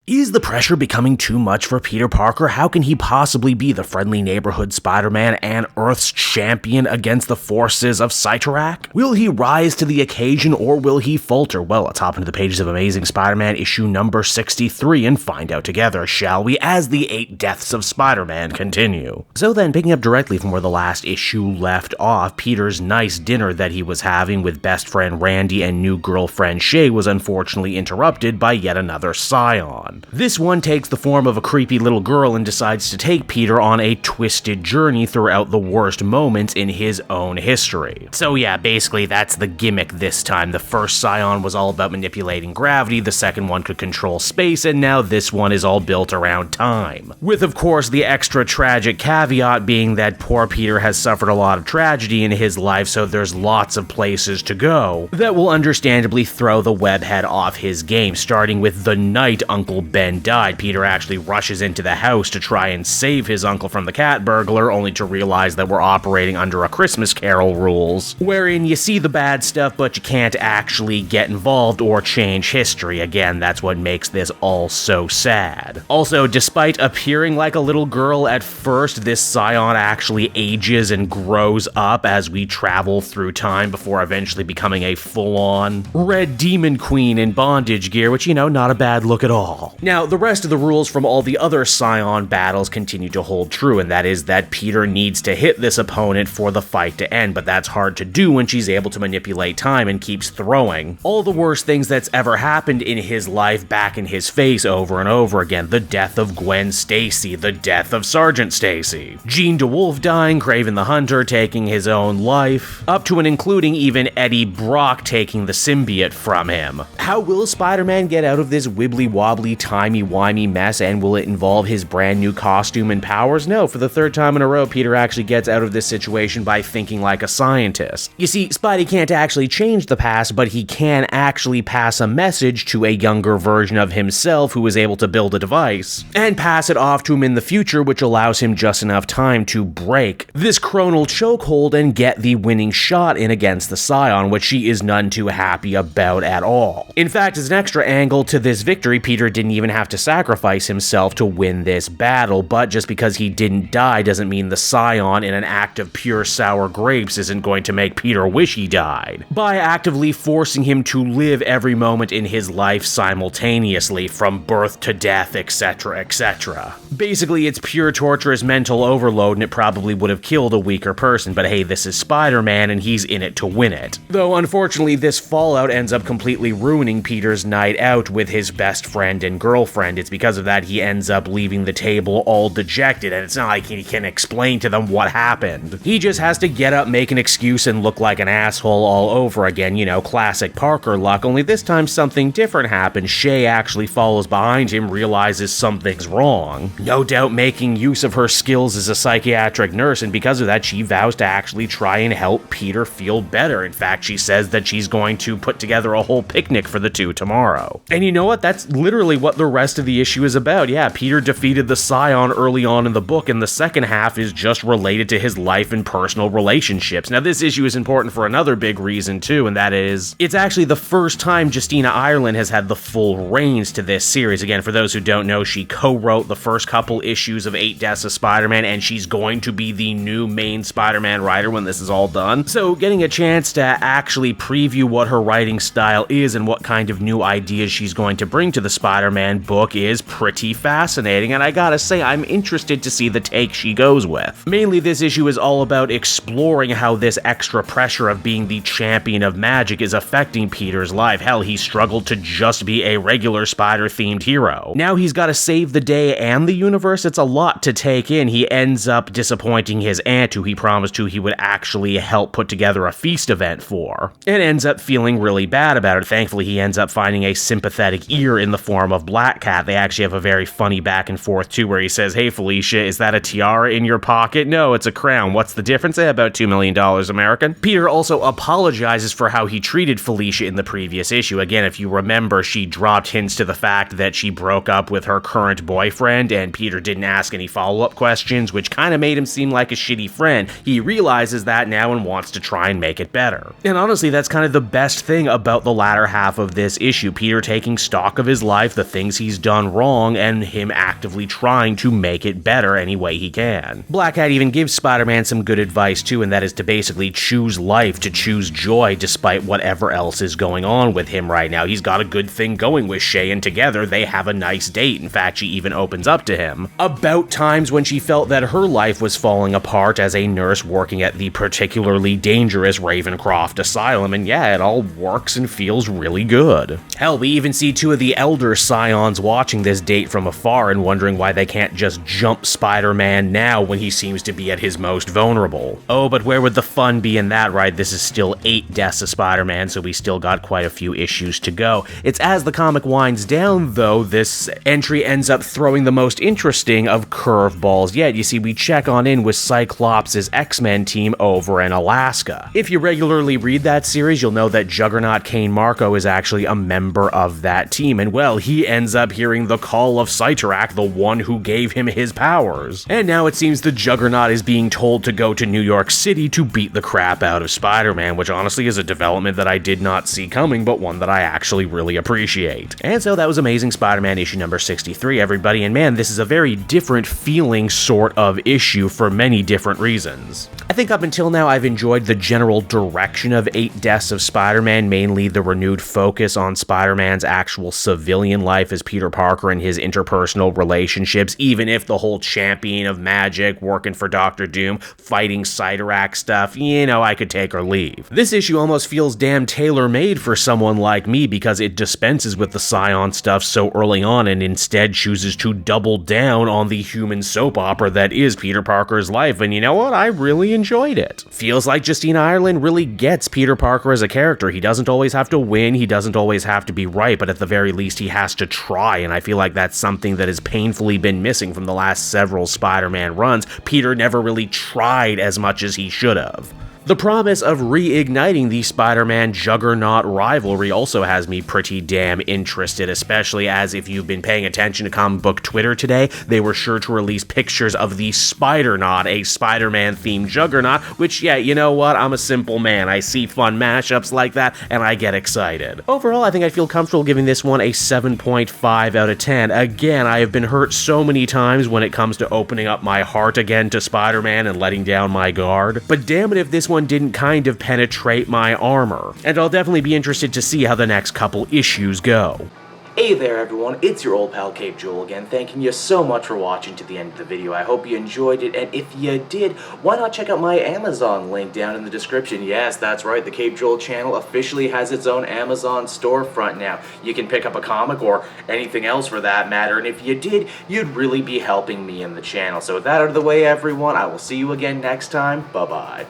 Is the pressure becoming too much for Peter Parker? How can he possibly be the friendly neighborhood Spider-Man and Earth's champion against the forces of CYTORRAK? Will he rise to the occasion or will he falter? Well, let's hop into the pages of Amazing Spider-Man issue number 63 and find out together, shall we, as the 8 Deaths of Spider-Man continue. So then, picking up directly from where the last issue left off, Peter's nice dinner that he was having with best friend Randy and new girlfriend Shay was unfortunately interrupted by yet another SCION. This one takes the form of a creepy little girl and decides to take Peter on a twisted journey throughout the worst moments in his own history. So yeah, basically that's the gimmick this time. The first Scion was all about manipulating gravity, the second one could control space, and now this one is all built around time. With of course the extra tragic caveat being that poor Peter has suffered a lot of tragedy in his life, so there's lots of places to go that will understandably throw the webhead off his game, starting with the night Uncle Ben died. Peter actually rushes into the house to try and save his uncle from the cat burglar, only to realize that we're operating under a Christmas Carol rules, wherein you see the bad stuff but you can't actually get involved or change history. Again, that's what makes this all so sad. Also, despite appearing like a little girl at first, this Scion actually ages and grows up as we travel through time before eventually becoming a full-on red demon queen in bondage gear, which, you know, not a bad look at all. Now, the rest of the rules from all the other Scion battles continue to hold true, and that is that Peter needs to hit this opponent for the fight to end, but that's hard to do when she's able to manipulate time and keeps throwing all the worst things that's ever happened in his life back in his face over and over again. The death of Gwen Stacy, the death of Sergeant Stacy, Jean DeWolf dying, Kraven the Hunter taking his own life, up to and including even Eddie Brock taking the symbiote from him. How will Spider-Man get out of this wibbly-wobbly timey-wimey mess, and will it involve his brand new costume and powers? No, for the third time in a row, Peter actually gets out of this situation by thinking like a scientist. You see, Spidey can't actually change the past, but he can actually pass a message to a younger version of himself who is able to build a device, and pass it off to him in the future, which allows him just enough time to break this chronal chokehold and get the winning shot in against the Scion, which she is none too happy about at all. In fact, as an extra angle to this victory, Peter didn't even have to sacrifice himself to win this battle, but just because he didn't die doesn't mean the Scion in an act of pure sour grapes isn't going to make Peter wish he died, by actively forcing him to live every moment in his life simultaneously, from birth to death, etc., etc. Basically, it's pure torturous mental overload, and it probably would have killed a weaker person, but hey, this is Spider-Man and he's in it to win it. Though unfortunately, this fallout ends up completely ruining Peter's night out with his best friend and girlfriend. It's because of that he ends up leaving the table all dejected, and it's not like he can explain to them what happened. He just has to get up, make an excuse, and look like an asshole all over again. You know, classic Parker luck, only this time something different happens. Shay actually follows behind him, realizes something's wrong, no doubt making use of her skills as a psychiatric nurse, and because of that she vows to actually try and help Peter feel better. In fact, she says that she's going to put together a whole picnic for the two tomorrow. And you know what? That's literally what the rest of the issue is about. Yeah, Peter defeated the Scion early on in the book, and the second half is just related to his life and personal relationships. Now, this issue is important for another big reason too, and that is, it's actually the first time Justina Ireland has had the full reins to this series. Again, for those who don't know, she co-wrote the first couple issues of 8 Deaths of Spider-Man, and she's going to be the new main Spider-Man writer when this is all done. So getting a chance to actually preview what her writing style is and what kind of new ideas she's going to bring to the Spider-Man book is pretty fascinating, and I gotta say, I'm interested to see the take she goes with. Mainly, this issue is all about exploring how this extra pressure of being the champion of magic is affecting Peter's life. Hell, he struggled to just be a regular spider-themed hero. Now he's gotta save the day and the universe. It's a lot to take in. He ends up disappointing his aunt, who he promised he would actually help put together a feast event for, and ends up feeling really bad about it. Thankfully, he ends up finding a sympathetic ear in the form of Black Cat. They actually have a very funny back and forth too, where he says, "Hey Felicia, is that a tiara in your pocket?" "No, it's a crown." "What's the difference?" "About $2 million American." Peter also apologizes for how he treated Felicia in the previous issue. Again, if you remember, she dropped hints to the fact that she broke up with her current boyfriend, and Peter didn't ask any follow-up questions, which kind of made him seem like a shitty friend. He realizes that now and wants to try and make it better. And honestly, that's kind of the best thing about the latter half of this issue. Peter taking stock of his life, the things he's done wrong, and him actively trying to make it better any way he can. Black Cat even gives Spider-Man some good advice too, and that is to basically choose life, to choose joy despite whatever else is going on with him right now. He's got a good thing going with Shay, and together they have a nice date. In fact, she even opens up to him about times when she felt that her life was falling apart as a nurse working at the particularly dangerous Ravencroft Asylum, and yeah, it all works and feels really good. Hell, we even see two of the elder Scions watching this date from afar and wondering why they can't just jump Spider-Man now when he seems to be at his most vulnerable. Oh, but where would the fun be in that, right? This is still 8 deaths of Spider-Man, so we still got quite a few issues to go. It's as the comic winds down, though, this entry ends up throwing the most interesting of curveballs yet. You see, we check on in with Cyclops' X-Men team over in Alaska. If you regularly read that series, you'll know that Juggernaut Kane Marco is actually a member of that team, and well, he ends up hearing the call of CYTORRAK, the one who gave him his powers. And now it seems the Juggernaut is being told to go to New York City to beat the crap out of Spider-Man, which honestly is a development that I did not see coming, but one that I actually really appreciate. And so that was Amazing Spider-Man issue number 63, everybody, and man, this is a very different feeling sort of issue for many different reasons. I think up until now I've enjoyed the general direction of 8 Deaths of Spider-Man, mainly the renewed focus on Spider-Man's actual civilian life as Peter Parker and his interpersonal relationships, even if the whole champion of magic, working for Dr. Doom, fighting CYTORRAK stuff, you know, I could take or leave. This issue almost feels damn tailor-made for someone like me because it dispenses with the Scion stuff so early on and instead chooses to double down on the human soap opera that is Peter Parker's life, and you know what? I really enjoyed it. Feels like Justine Ireland really gets Peter Parker as a character. He doesn't always have to win, he doesn't always have to be right, but at the very least he has to try, and I feel like that's something that has painfully been missing from the last several Spider-Man runs. Peter never really tried as much as he should have. The promise of reigniting the Spider-Man Juggernaut rivalry also has me pretty damn interested, especially as if you've been paying attention to comic book Twitter today, they were sure to release pictures of the Spider-Naut, a Spider-Man themed Juggernaut, which, yeah, you know what, I'm a simple man. I see fun mashups like that, and I get excited. Overall, I think I feel comfortable giving this one a 7.5 out of 10. Again, I have been hurt so many times when it comes to opening up my heart again to Spider-Man and letting down my guard, but damn it if this one didn't kind of penetrate my armor, and I'll definitely be interested to see how the next couple issues go. Hey there everyone, it's your old pal Cape Joel again, thanking you so much for watching to the end of the video. I hope you enjoyed it, and if you did, why not check out my Amazon link down in the description. Yes, that's right, the Cape Joel channel officially has its own Amazon storefront now. You can pick up a comic or anything else for that matter, and if you did, you'd really be helping me in the channel. So with that out of the way everyone, I will see you again next time. Bye-bye.